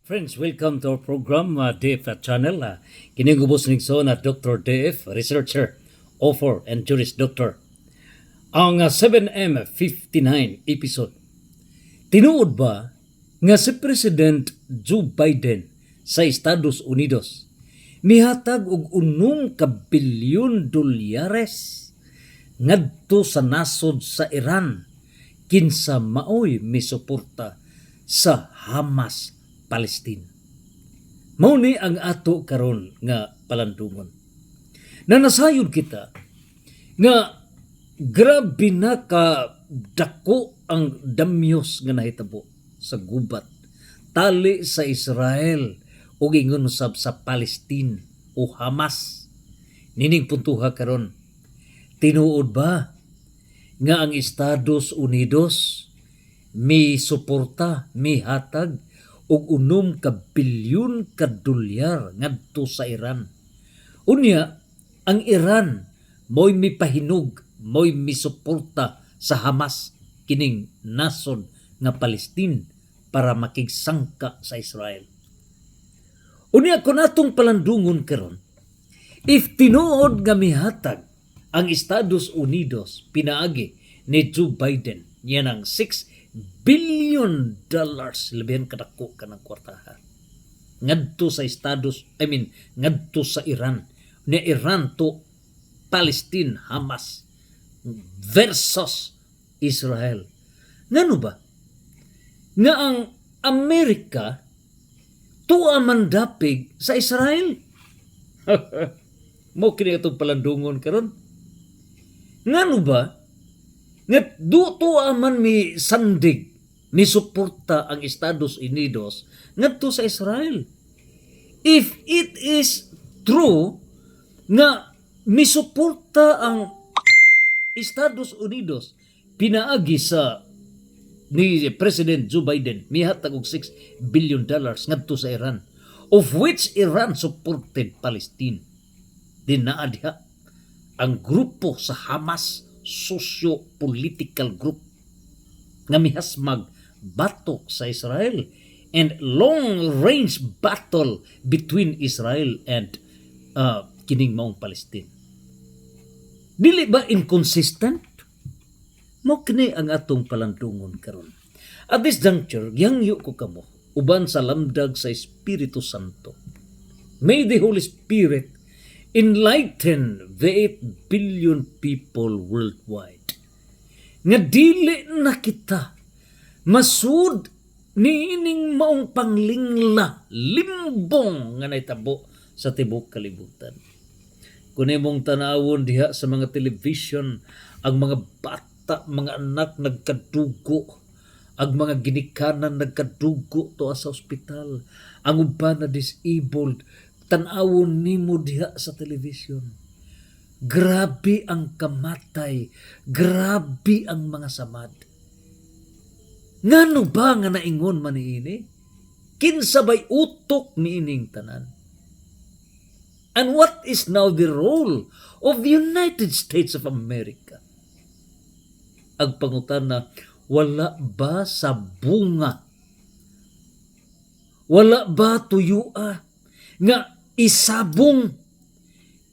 Friends, welcome to our program, DF channel. Kinigubos nigso na Dr. DF, researcher, author, and juris doctor. Ang 7M59 episode. Tinuod ba nga si President Joe Biden sa Estados Unidos mihatag og $6 bilyon ngadto sa nasod sa Iran kinsa maoy misuporta sa Hamas Palestine. Mao ni ang ato karon nga palandungon. Na nasayod kita nga grabe na ka dako ang damyos nga nahitabo sa gubat tali sa Israel o ingon usab sa Palestine o Hamas. Nining puntuha karon, tinuod ba nga ang Estados Unidos mi suporta, mi hatag og $6 bilyon ngadto sa Iran? Unya, ang Iran mo'y mipahinog, mo'y misuporta sa Hamas, kining nason nga Palestine, para makigsangka sa Israel. Unya, kung atong palandungon karon, if tinuod nga mihatag ang Estados Unidos pinaagi ni Joe Biden, yan ang $6 billion, labihan kadako ka ng kwartaha ngadto sa ngadto sa Iran, ni Iran to Palestine, Hamas versus Israel. Ngano ba nga ang Amerika tuwa man dapig sa Israel? Mo kini atong palandungon karon. Ngano ba nga duto man mi sandig ni suporta ang Estados Unidos ngadto sa Israel? If it is true nga misuporta ang Estados Unidos pinaagi sa ni President Joe Biden mihatag og $6 billion ngadto sa Iran, of which Iran supported Palestine, din naa diha ang grupo sa Hamas, socio-political group nga mihasmag batok sa Israel and long-range battle between Israel and kining maong Palestine. Dili ba inconsistent? Mo kini ang atong palandungon karon. At this juncture, gihangyo ko kamo uban sa lamdag sa Espiritu Santo. May the Holy Spirit enlighten the 8 billion people worldwide. Nga dili na kita masud ni ining maong panglingla, limbong nga naitabo sa tibok kalibutan. Kung imong tanawon diha sa mga television, ang mga bata, mga anak nagkadugo, ang mga ginikanan nagkadugo to sa ospital, ang uban na disabled, tanawon nimo diha sa television. Grabe ang kamatay, grabe ang mga samad. Ngano ba nga naingon man niini? Kinsa bay utok niining tanan? And what is now the role of the United States of America? Ang pangutan na, wala ba sa bunga? Wala ba tuyua nga isabong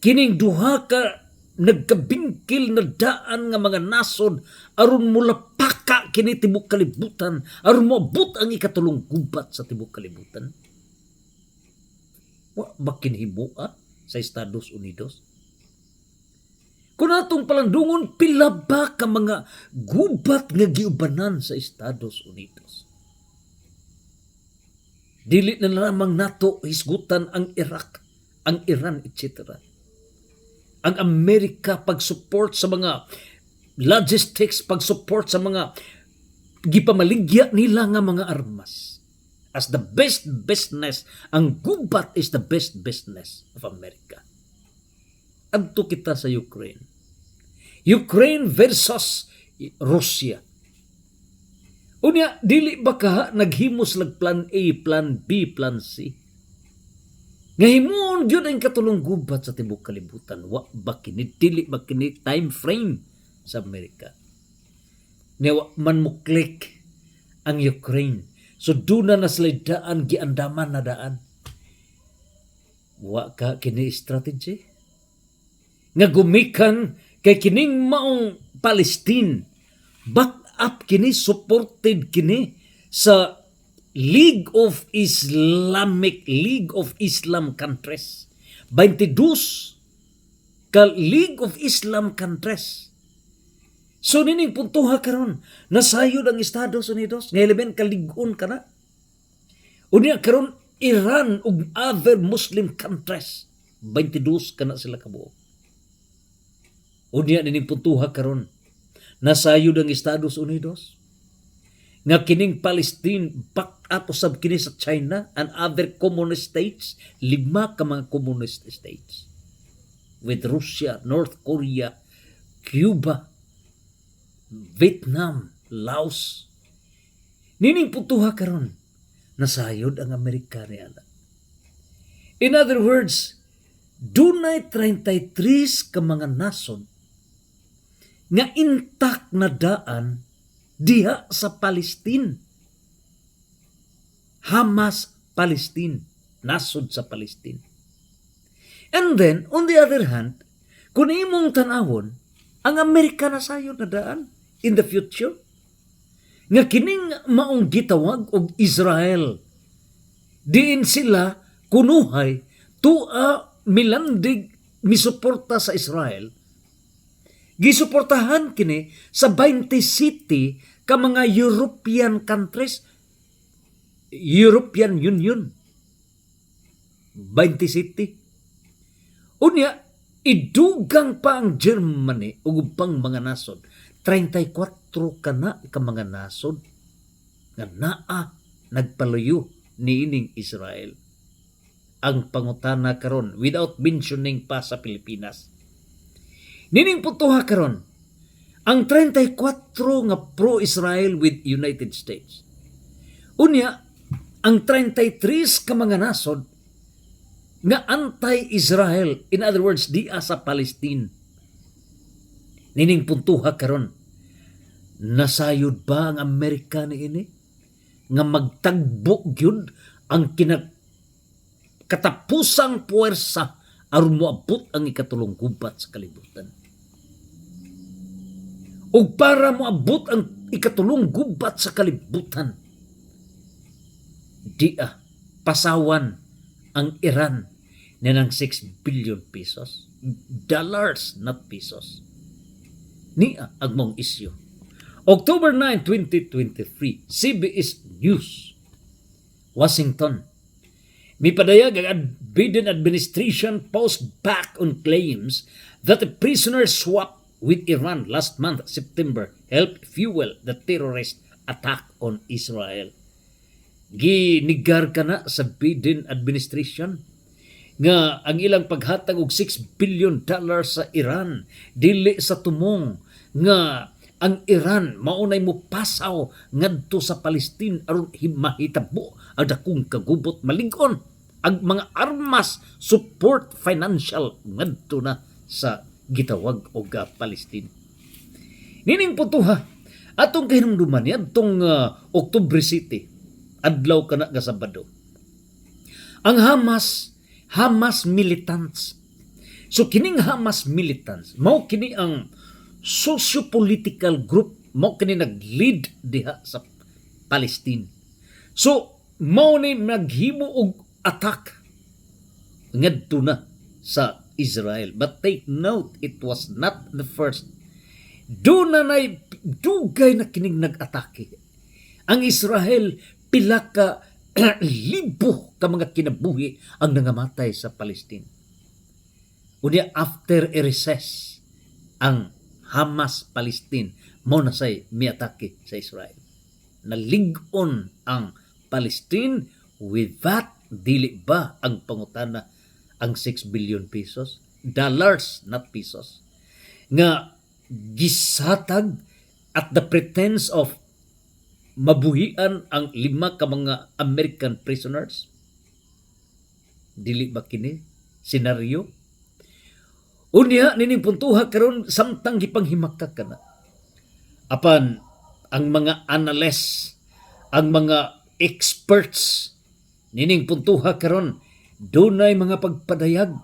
kining duha ka nagkabingkil na daan nga mga nasod aron mulapaka kini tibok kalibutan, aron moabot ang ikatulong gubat sa tibok kalibutan? Wa ba kinhimua sa Estados Unidos? Kung atong palandungon, pila ba ka mga gubat nga giubanan sa Estados Unidos? Dili na lamang nato hisgutan ang Iraq, ang Iran, etc. Ang Amerika pag-support sa mga logistics, pag-support sa mga gipamaligya nila nga mga armas. As the best business, ang gubat is the best business of America. Adto kita sa Ukraine. Ukraine versus Russia. Unya, dili ba ka naghimos lag plan A, plan B, plan C? Ngayon, yun ang katulong gubat sa tibok kalibutan. Wa ba kini, dili ba kini time frame sa Amerika? Nga man mo click ang Ukraine So duna na sila daan, giandaman na daan. Wa ka kini strategy. Nga gumikan kay kining maong Palestine. Back up kini, supported kini sa League of Islam countries. 22 ka League of Islam countries. So nining puntuha karon nasayod ang Estados Unidos nga elemen kaligon kana. Unya karon Iran ug other Muslim countries 22 kana sila kabuo. Unya nining puntuha karon nasayod ang Estados Unidos nga kining Palestine back up usab kini sa China and other communist states, 5 ka mga communist states with Russia, North Korea, Cuba, Vietnam, Laos. Nining putuha karon nasayod ang Amerika niana. In other words, dunay 33 ka mga nasod nga intact na daan diha sa Palestine. Hamas, Palestine, nasod sa Palestine. And then, on the other hand, kung imong tanawon, ang Amerika nasayod na daan in the future, nga kining maong gitawag og Israel, diin sila kunuhay, tua milandig misuporta sa Israel, gisuportahan kini sa 20 city ka mga European countries, European Union. 20 city. Unya, idugang pa ang Germany ug pang mga nasod. 34 ka na ka mga nasod nga naa nagpaluyo niining Israel. Ang pangutana karon without mentioning pa sa Pilipinas. Nining putuha karon ang 34 nga pro-Israel with United States. Unya, ang 33 ka mga nasod nga anti-Israel, in other words, diya sa Palestine. Nining puntuha karon, nasayod ba ang Amerika niini nga magtagbo gyud ang katapusang puwersa aron moabot ang ikatulong gubat sa kalibutan? Ug para moabot ang ikatulong gubat sa kalibutan, diya pasawan ang Iran na ng 6 billion pesos. Dollars, not pesos. Niya ang mong isyu. October 9, 2023, CBS News, Washington. Mipadayag ang Biden administration post back on claims that a prisoner swap with Iran last month, September, helped fuel the terrorist attack on Israel. Ginigar ka na sa Biden administration nga ang ilang paghatag og $6 billion sa Iran dili sa tumong nga ang Iran maunay mo pasaw ngadto sa Palestine aron mahitabo ang dakong kagubot malig-on ang mga armas support financial ngadto na sa gitawag og Palestine. Nining putuha atong kahinumduman ni adtong October City adlaw kana nga Sabado. Ang Hamas militants. So kining Hamas militants mao kini ang socio-political group, mao kini nag-lead diha sa Palestine. So mao ni naghimo og attack ngadto na sa Israel. But take note, it was not the first. Doon na dugay na kining nag-atake. Ang Israel, pila ka libo ka mga kinabuhi ang nangamatay sa Palestine. Unya after a recess, ang Hamas Palestine mo na say miatake sa Israel. Nalig-on ang Palestine with that, dili ba ang pangutana ang 6 billion pesos? Dollars, not pesos. Nga gisatag at the pretense of mabuhian ang 5 ka mga American prisoners. Dili ba kini senaryo? Unya nining puntuha karon samtang gipanghimakak kana. Apan ang mga analysts, ang mga experts nining puntuha karon dunay mga pagpadayag.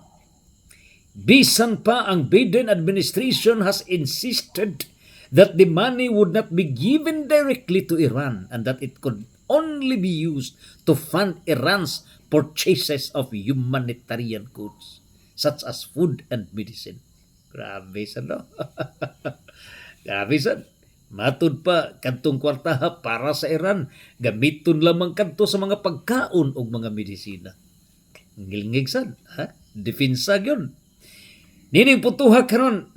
Bisan pa ang Biden administration has insisted that the money would not be given directly to Iran and that it could only be used to fund Iran's purchases of humanitarian goods such as food and medicine. Grabe sa no? Grabe sa. Matud pa kantong kwartaha para sa Iran, gamiton lamang kanto sa mga pagkaon o mga medisina. Ngilngig sad, ha? Depensa gyud. Nining putuha karon,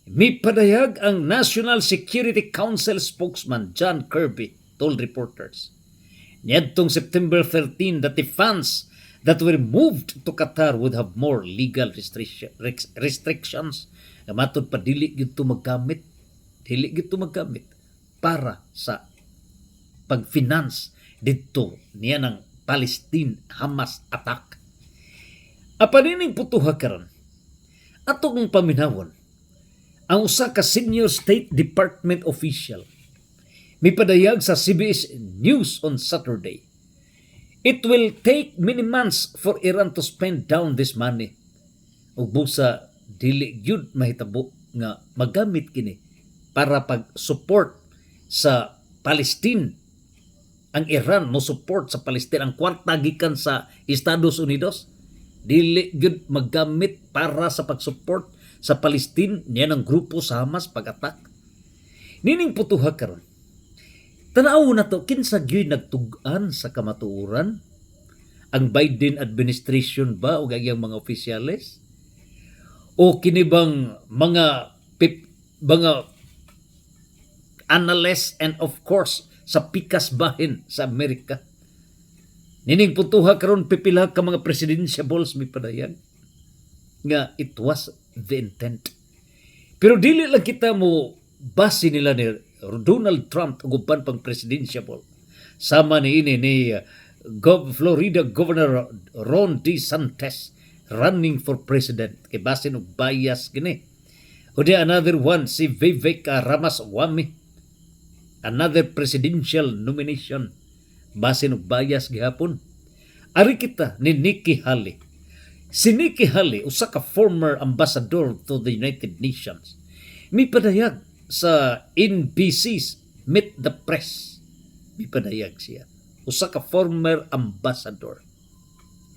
may padayag ang National Security Council spokesman John Kirby told reporters niadtong September 13 that the funds that were moved to Qatar would have more legal restrictions. Matod pa dili gyud magamit para sa pag-finance dito niya ng Palestine-Hamas attack. Apa nining putuha karon, atong paminawon ang usa ka senior State Department official mipadayag sa CBS News on Saturday. It will take many months for Iran to spend down this money. Ug busa dili gyud mahitabo nga magamit kini para pag-support sa Palestine. Ang Iran mo support sa Palestine, ang kwarta gikan sa Estados Unidos dili gyud magamit para sa pag-support sa Palestine niya ng grupo sa Hamas pag-attack. Nining putuha karon, tanaw na to kinsa gyud nagtug-an sa kamatuoran, ang Biden administration ba o gayang mga opisyales o kini bang mga analysts and of course sa pikas bahin sa Amerika. Nining putuha karon pipila ka mga presidentiables mipadayag nga it was the intent. Pero dili lang kita mo base nila ni Donald Trump ug uban pang presidentiable. Sama ni ini ni Florida Governor Ron DeSantis running for president kay basin og bias kini. O di another one si Vivek Ramaswamy, another presidential nomination basin og bias gihapon. Ari kita ni Nikki Haley. Si Nikki Haley, usa ka former ambassador to the United Nations, mipadayag sa NBC's Meet the Press. Mipadayag siya. Usa ka former ambassador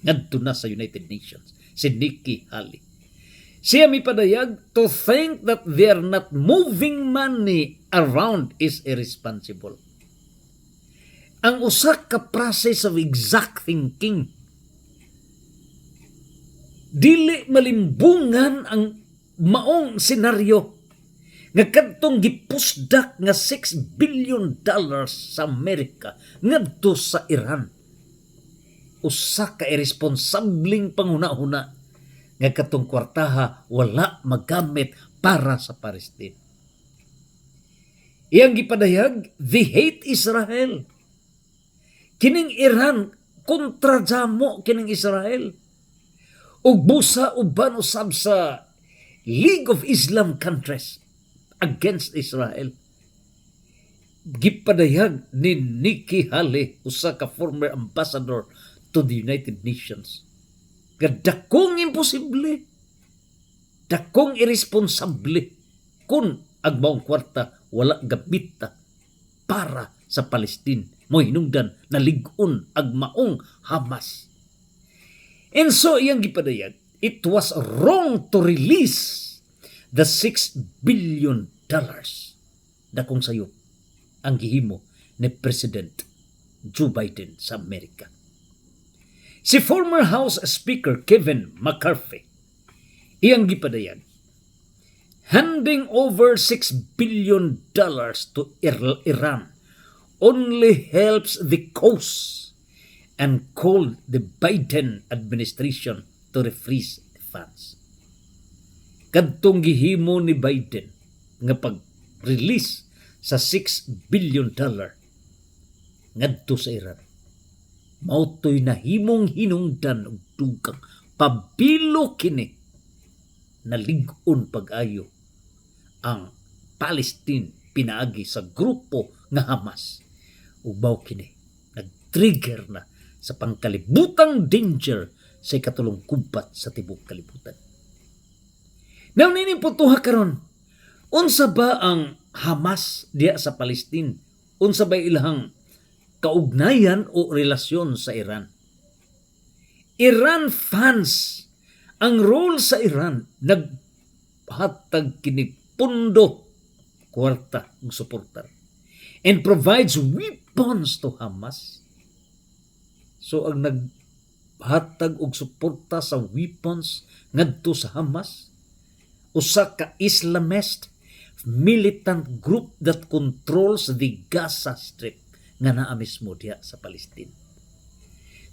ngadto na sa United Nations, si Nikki Haley. Siya mipadayag, to think that they are not moving money around is irresponsible. Ang usa ka process of exact thinking, dili malimbungan ang maong senaryo nga kadtong gipusdak nga $6 billion sa Amerika ngadto sa Iran. Usa ka irresponsableng panghuna-huna nga katong kwartaha wala magamit para sa Palestine. Iyang gipadayag, they hate Israel. Kining Iran kontra jamo kining Israel. Ug busa uban usab sa League of Islam countries against Israel. Gipadayag ni Nikki Haley, usa ka former ambassador to the United Nations, dakong imposible, dakong irresponsable kung ang maong kwarta wala gabita para sa Palestine. Mo hinungdan na ligon ag maong Hamas. And so iyang gipadayag, it was wrong to release the $6 billion. Dakong sayop ang gihimo ni President Joe Biden sa Amerika. Si former House Speaker Kevin McCarthy, iyang gipadayag, handing over $6 billion to Iran only helps the cause and called the Biden administration to refreeze the funds. Kadtong gihimo ni Biden nga pag-release sa $6 billion ngadto sa Iran, mautoy na himong hinungdan og dugang pabilo kini nalig-on pag-ayo ang Palestine pinaagi sa grupo nga Hamas. Ubaw kini trigger na sa pangkalibutang danger sa ikatulong kubat sa tibok kalibutan. Now nining putuha karon, unsa ba ang Hamas diya sa Palestine? Unsa ba ilang kaugnayan o relasyon sa Iran? Iran fans, ang role sa Iran naghatag kini pundo kwarta ng suportar and provides weapons to Hamas. So ang naghatag og suporta sa weapons ngadto sa Hamas, usa ka Islamist militant group that controls the Gaza Strip nga naa mismo diha sa Palestine.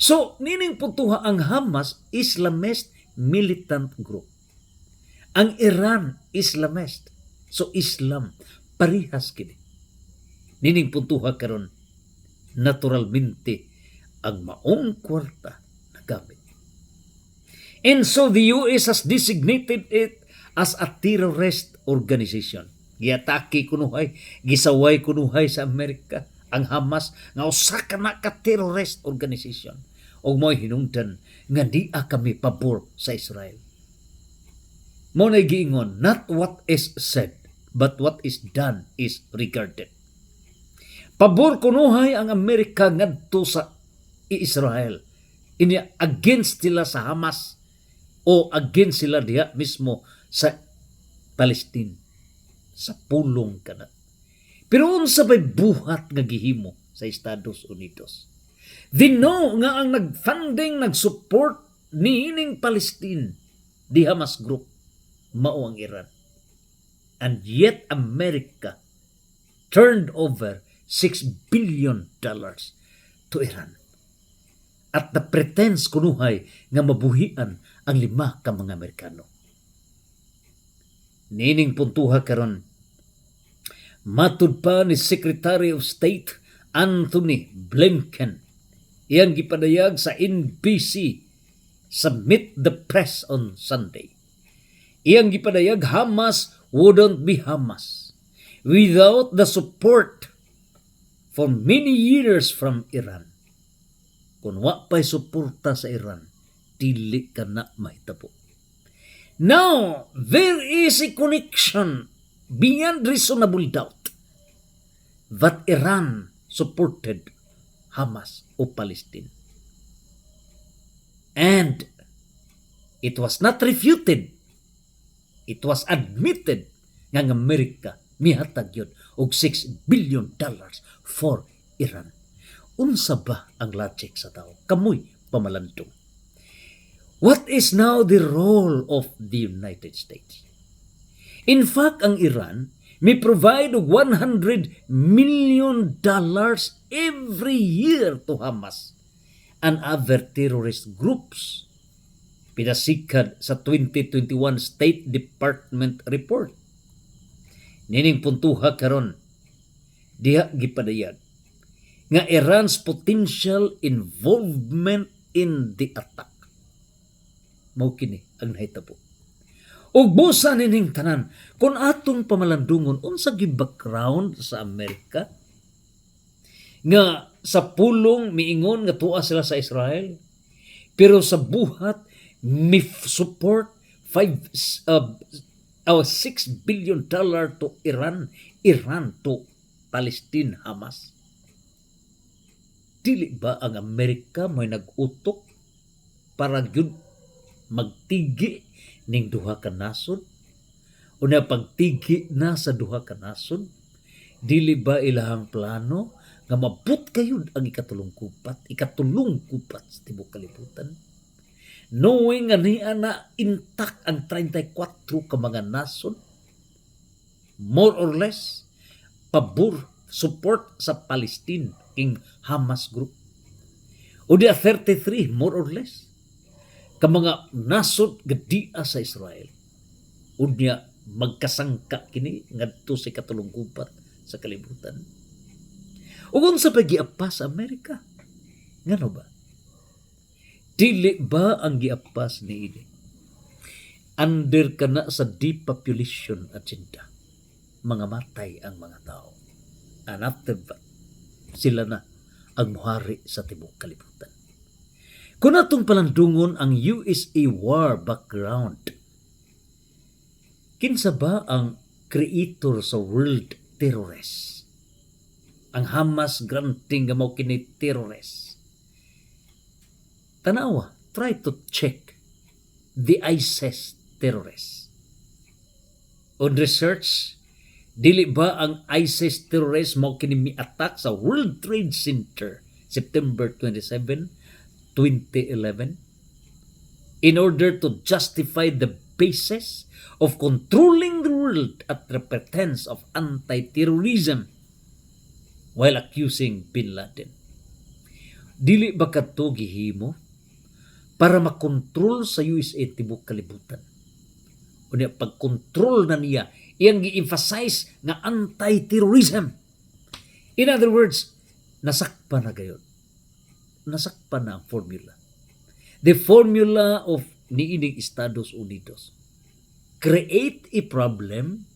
So nining putuha, ang Hamas Islamist militant group, ang Iran Islamist, so Islam parihas kini. Nining puntuha karon, naturalmente ang maong kwarta na gamit. And so the US has designated it as a terrorist organization. Giatake kunuhay, gisaway kunuhay sa Amerika ang Hamas nga usa ka na ka terrorist organization. Og mo'y hinungdan nga di kami pabor sa Israel. Mo na giingon, not what is said, but what is done is regarded. Pabor kunuhay ang Amerika ngadto sa Israel. Inya against sila sa Hamas o against sila diha mismo sa Palestine, sa pulong kana. Pero unsa bay buhat nga gihimo sa Estados Unidos? They know nga ang nagfunding, nagsupport niining Palestine, di Hamas group, mao ang Iran. And yet America turned over $6 billion to Iran. At the pretense kunuhay nga mabuhian ang 5 ka mga Amerikano. Nining puntuha karon, matud pa ni Secretary of State Anthony Blinken, iyang gipadayag sa NBC sa Meet the Press on Sunday. Iyang gipadayag, Hamas wouldn't be Hamas without the support for many years from Iran. Kung wa pa'y suporta sa Iran, dili ka na mahitabo. Now, there is a connection beyond reasonable doubt that Iran supported Hamas o Palestine. And it was not refuted. It was admitted nga Amerika mihatag yun og $6 billion for Iran. Unsa ba ang logic sa tao? Kamoy pamalandong. What is now the role of the United States? In fact, ang Iran may provide $100 million every year to Hamas and other terrorist groups. Pinasikad sa 2021 State Department report. Nining puntuha karon, diha gipadayag nga Iran's potential involvement in the attack. Mao kini ang nahitabo. Ug busa nining tanan, kung atong pamalandungon unsa gi background sa Amerika nga sa pulong miingon nga tuwa sila sa Israel, pero sa buhat mi support $6 billion to Iran to Palestine, Hamas. Dili ba ang Amerika may nag-utok para gyud magtigi ning duha ka nasod? Una pagtigi na sa duha ka nasod, dili ba ilahang plano nga mabut kayud ang ikatulong kupat sa tibok kalibutan? Knowing nga niya na intact ang 34 ka mga nasod, more or less, pabor, support sa Palestine ing Hamas group. O dia 33, more or less, ka mga nasod gadia sa Israel. O dia magkasangka kini ngadto sa ikatulong kupat sa kalibutan. O kung sa pag-iapa sa Amerika, ngano ba? Dili ba ang giapas ni ini? Under ka na sa depopulation agenda. Mga matay ang mga tao. And after that, sila na ang muhari sa tibuok kalibutan. Kung atong palandungon ang USA war background, kinsa ba ang creator sa world terrorist? Ang Hamas granting nga mao kini terrorist. Tanawa, try to check the ISIS terrorists. On research, dili ba ang ISIS terrorist mao kini mi-attack sa World Trade Center September 27, 2011 in order to justify the basis of controlling the world at the pretense of anti-terrorism while accusing Bin Laden? Dili ba kadto gihimo para makontrol sa USA tibuok kalibutan? Unya pagkontrol na niya, iyang gi-emphasize nga anti-terrorism. In other words, nasakpan na gayon. Nasakpan na ang formula. The formula of niining Estados Unidos. Create a problem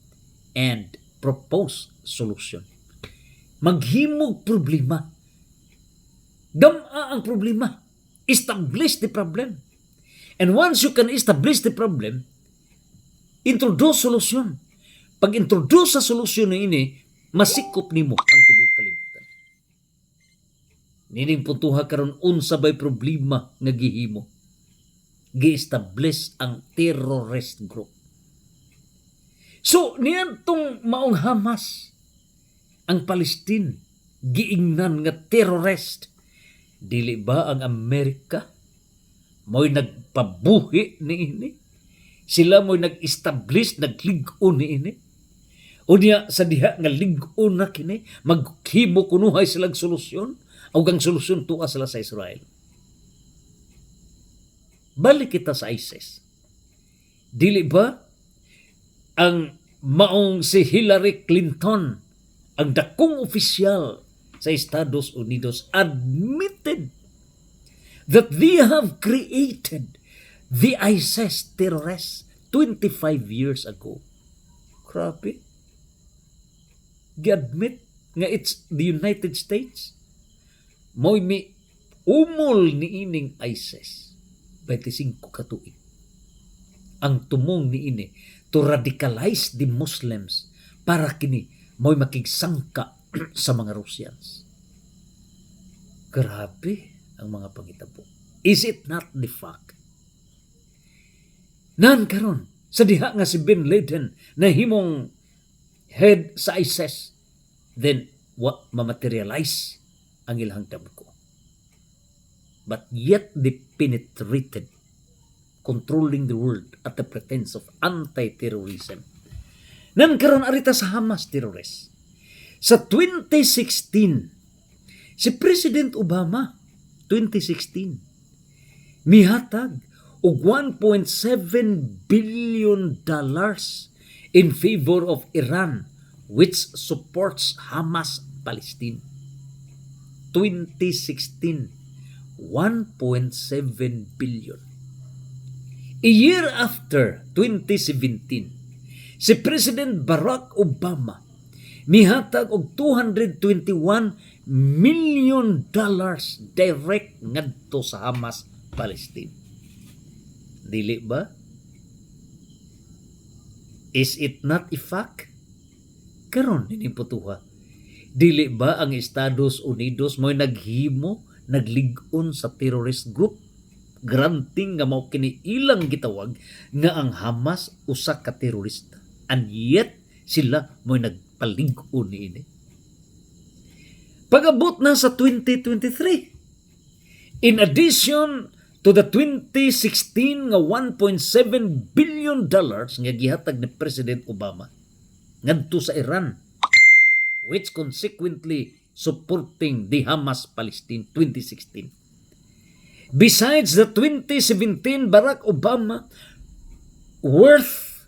and propose solution. Maghimog problema. Gama ang problema. Establish the problem. And once you can establish the problem, introduce solution. Pag introduce sa solusyon na ini, masikop nimo ang tibuok kalibutan. Nining puntuha karon unsa bay problema nga gihimo. Gi-establish ang terrorist group. So, niyadtong maong Hamas, ang Palestine, giingnan nga terrorist. Dili ba ang Amerika mo'y nagpabuhi ni ini? Sila mo'y nag-establish, nagligon ni ini? O niya sa diha nga ligon na kini, maghimo kunuhay silang solusyon, o ang solusyon tuwa sila sa Israel. Balik kita sa ISIS. Dili ba ang maong si Hillary Clinton, ang dakong opisyal sa Estados Unidos, admitted that they have created the ISIS terrorists 25 years ago. Grabe. Gi-admit nga it's the United States. Mo'y mi umol ni ining ISIS 25 katuig. Ang tumong ni ini to radicalize the Muslims para kini mo'y makigsangka sa mga Russians. Grabe ang mga pangitabo. Is it not the fact? Nan karon sa diha nga si Bin Laden na himong head sa ISIS, then what mamaterialize ang ilang tabko. But yet they penetrated, controlling the world at the pretense of anti-terrorism. Nan karon arita sa Hamas terrorists. Sa 2016, si President Obama, 2016, mihatag og $1.7 billion in favor of Iran, which supports Hamas Palestine. 2016, 1.7 billion. A year after, 2017, si President Barack Obama mihatag og $221 million direct ngadto sa Hamas Palestine. Dili ba? Is it not a fact? Karon ining putuha. Dili ba ang Estados Unidos mo'y naghimo, nagligon sa terrorist group, granting nga mao kini ilang gitawag nga ang Hamas usa ka terorista, and yet sila mo'y nagpalig-on niini. Pag-abot na sa 2023, in addition to the 2016 nga $1.7 billion nga gihatag ni President Obama ngadto sa Iran, which consequently supporting the Hamas Palestine 2016. Besides the 2017 Barack Obama worth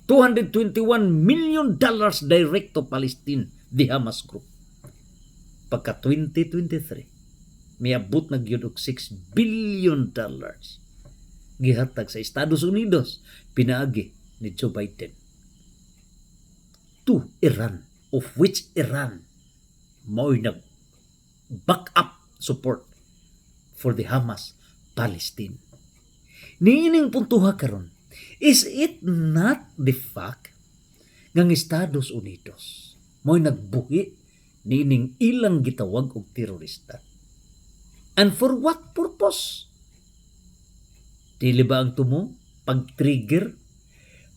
$221 million direct to Palestine, the Hamas group. Pagka 2023, miabot na gyud og $6 billion gihatag sa Estados Unidos pinaagi ni Joe Biden to Iran, of which Iran mo'y backup support for the Hamas Palestine. Niining puntuha karon, is it not the fact ng Estados Unidos mo'y nagbuhi niining ilang gitawag og terorista? And for what purpose? Dili ba ang tumo? Pag-trigger?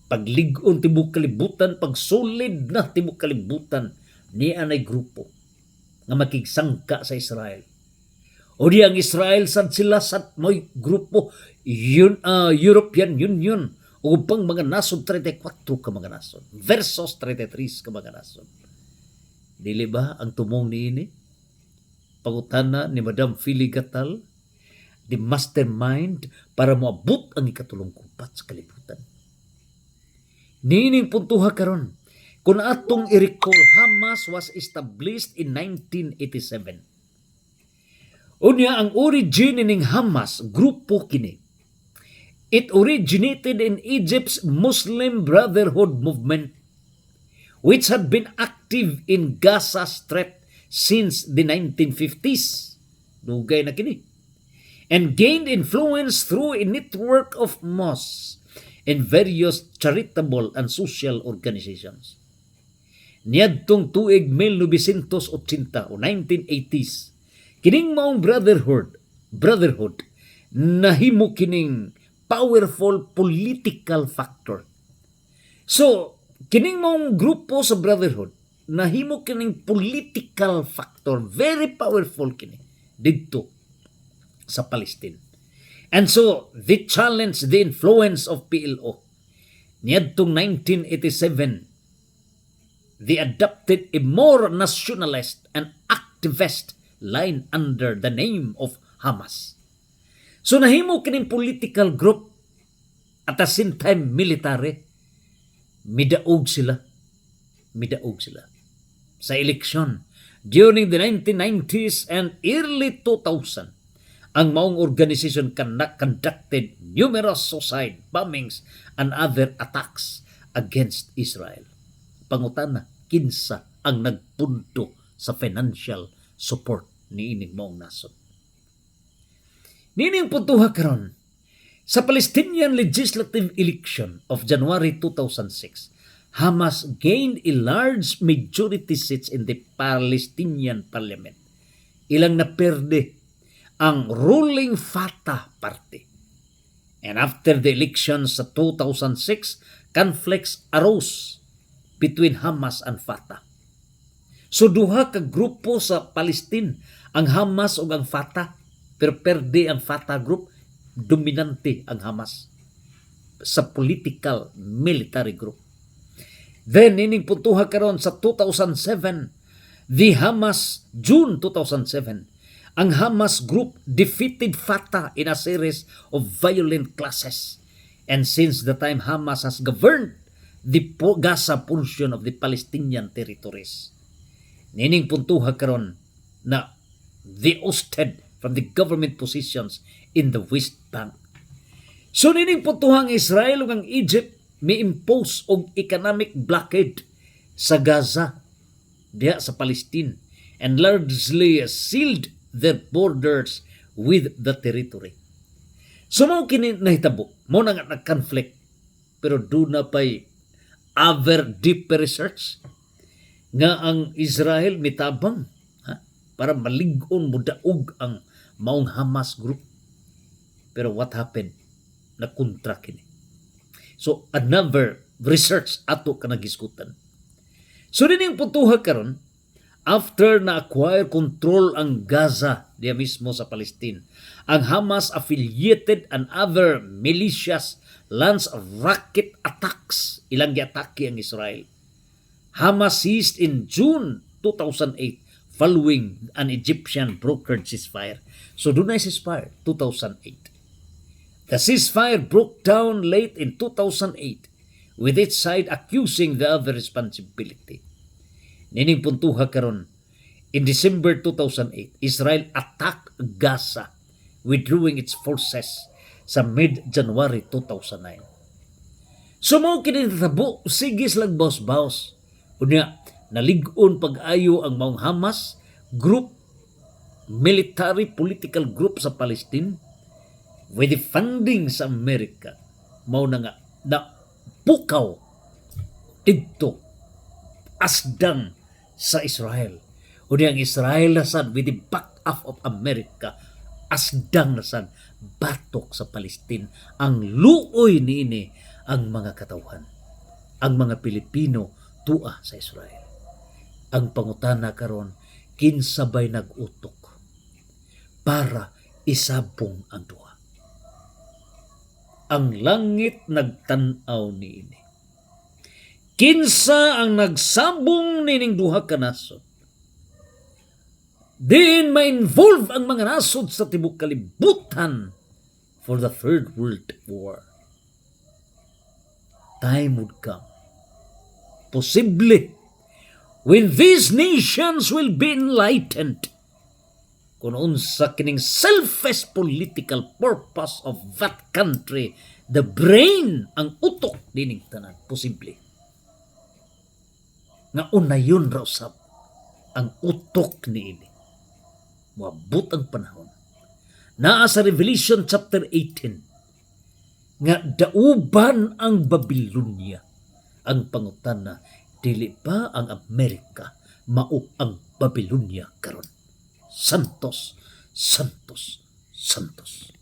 Pag-ligon tibok kalibutan? Pag-solid na tibok kalibutan ni anay grupo nga makigsangka sa Israel? O di ang Israel sad sila sa mo'y grupo European Union o pang mga nasod 34 ka mga nasod versus 33 ka mga nasod. Dili ba ang tumong niini? Pangutana ni Madam Phyllis Gatal, the mastermind para moabot ang ikatulong kupat sa kalibutan. Nining puntuha karon, kung atong i-recall, Hamas was established in 1987. Unya ang origin ning Hamas, grupo kini. It originated in Egypt's Muslim Brotherhood movement, which had been active in Gaza Strip since the 1950s. Dugay na kini. And gained influence through a network of mosques and various charitable and social organizations. Niadtong tuig 1980 o 1980s, kining maong brotherhood nahimo kining powerful political factor. So, kining maong grupo sa brotherhood nahimo kining political factor, very powerful kini didto sa Palestine. And so they challenged the influence of PLO. Niadtong 1987, they adopted a more nationalist and activist line under the name of Hamas. So nahimo kining political group at the same time military. Midaog sila sa eleksyon during the 1990s and early 2000. Ang maong organisasyon conducted numerous suicide bombings and other attacks against Israel. Pangutana, kinsa ang nagpunto sa financial support ni ining maong nasod. Nining puntuha karon sa Palestinian legislative election of January 2006, Hamas gained a large majority seats in the Palestinian parliament. Ilang naperde ang ruling Fatah party. And after the elections sa 2006, conflicts arose between Hamas and Fatah. So duha ka grupo sa Palestine, ang Hamas ug ang Fatah, pero perde ang Fatah group, dominante ang Hamas sa political military group. Then, ining puntuha karon sa 2007, June 2007, ang Hamas group defeated Fatah in a series of violent clashes. And since the time, Hamas has governed the Gaza portion of the Palestinian territories. Nining puntuha karon na they ousted from the government positions in the West Bank. So nining puntuhang Israel ug ang Egypt may impose og economic blockade sa Gaza diha sa Palestine and largely sealed their borders with the territory. So mao kini nahitabo, mo na nga nag-conflict, pero do na pay other deeper research nga ang Israel mitabang para malig-on mudaog ang maong Hamas group. Pero what happened? Nakontra kini. So another research ato ka nagiskutan. So dining puntuha karon, after na-acquire control ang Gaza diya mismo sa Palestine, ang Hamas affiliated and other militias launch rocket attacks. Ilang giatake ang Israel. Hamas seized in June 2008 following an Egyptian brokered ceasefire. So doon na ceasefire, 2008. The ceasefire broke down late in 2008 with each side accusing the other responsibility. Nining puntuha karon, in December 2008, Israel attacked Gaza, withdrawing its forces sa mid-January 2009. So mao kini natabo, sigis lang baos-baos. Unya, nalig-on pag-ayo ang maong Hamas group military political group sa Palestine with the funding sa Amerika mao na nga na pukaw didto asdang sa Israel. O ang Israel nasan with the backup of America asdang nasan batok sa Palestine. Ang luoy niini ang mga katawhan. Ang mga Pilipino tua sa Israel. Ang pangutana karon kinsabay nag-utok para isabong ang duha. Ang langit nagtanaw niini. Kinsa ang nagsabong nining duha ka nasod? Diin ma-involve ang mga nasod sa tibok kalibutan for the Third World War. Time would come. Posible when these nations will be enlightened kung unsa kining selfish political purpose of that country, the brain, ang utok dining tanan, posible. Nga unayon raw sab ang utok niini. Moabot ang panahon. Naa sa Revelation chapter 18 nga dauban ang Babylonia. Ang pangutana, dili pa ang Amerika mao ang Babylonia karon. Santos, santos, santos.